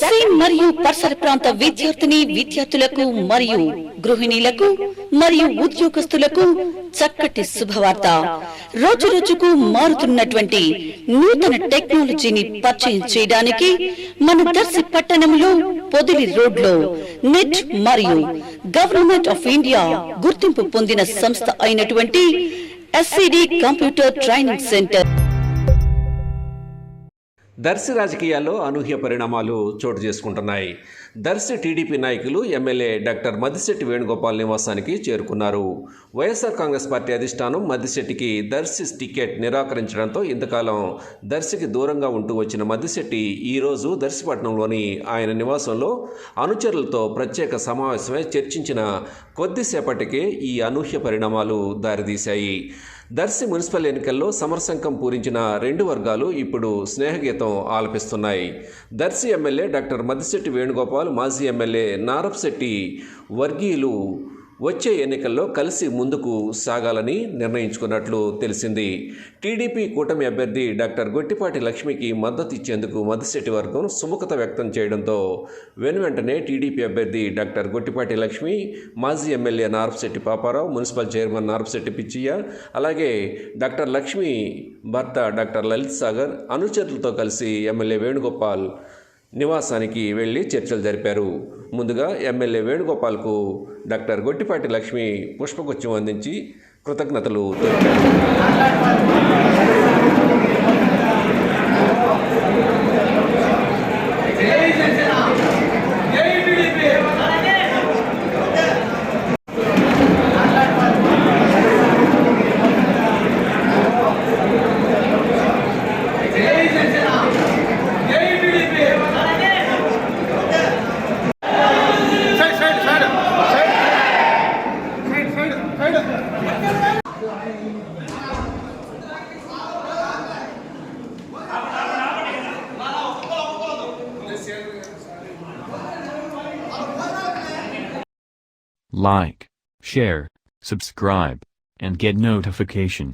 దర్శి మరియు పరిసర ప్రాంత విద్యార్థులకు మరియు గృహిణీలకు మరియు ఉద్యోగస్తులకు చక్కటి శుభవార్త. రోజు రోజుకు మారుతున్నటువంటి నూతన టెక్నాలజీని పరిచయం చేయడానికి మన దర్శి పట్టణంలో పొదిలి రోడ్లో నెట్ మరియు గవర్నమెంట్ ఆఫ్ ఇండియా గుర్తింపు పొందిన సంస్థ అయినటువంటి SCD computer training centre. Darsi రాజకీయాల్లో అనూహ్య పరిణామాలు చోటు చేసుకుంటున్నాయి. దర్శి టీడీపీ నాయకులు ఎమ్మెల్యే డాక్టర్ మద్దిశెట్టి వేణుగోపాల్ నివాసానికి చేరుకున్నారు. వైఎస్ఆర్ కాంగ్రెస్ పార్టీ అధిష్టానం మద్దిశెట్టికి దర్శి టికెట్ నిరాకరించడంతో ఇంతకాలం దర్శికి దూరంగా ఉంటూ వచ్చిన మద్దిశెట్టి ఈరోజు దర్శిపట్నంలోని ఆయన నివాసంలో అనుచరులతో ప్రత్యేక సమావేశమై చర్చించిన కొద్దిసేపటికే ఈ అనూహ్య పరిణామాలు దారితీశాయి. దర్శి మున్సిపల్ ఎన్నికల్లో సమరశంఖం పూరించిన రెండు వర్గాలు ఇప్పుడు స్నేహగీతం ఆలపిస్తున్నాయి. దర్శి ఎమ్మెల్యే డాక్టర్ మద్దిశెట్టి వేణుగోపాల్, మాజీ ఎమ్మెల్యే నారప్శెట్టి వర్గీయులు వచ్చే ఎన్నికల్లో కలిసి ముందుకు సాగాలని నిర్ణయించుకున్నట్లు తెలిసింది. టీడీపీ కూటమి అభ్యర్థి డాక్టర్ గొట్టిపాటి లక్ష్మికి మద్దతు ఇచ్చేందుకు మద్దిశెట్టి వర్గం సుముఖత వ్యక్తం చేయడంతో వెనువెంటనే టీడీపీ అభ్యర్థి డాక్టర్ గొట్టిపాటి లక్ష్మి, మాజీ MLA Narapsetti Paparao, municipal chairman Narapsetti Pichaiah, అలాగే డాక్టర్ లక్ష్మి భర్త డాక్టర్ లలిత్ సాగర్ అనుచరులతో కలిసి ఎమ్మెల్యే వేణుగోపాల్ నివాసానికి వెళ్లి చర్చలు జరిపారు. ముందుగా ఎమ్మెల్యే వేణుగోపాల్కు డాక్టర్ గొట్టిపాటి లక్ష్మి పుష్పగుచ్చం అందించి కృతజ్ఞతలు తెలిపారు. Like, share, subscribe, and get notification.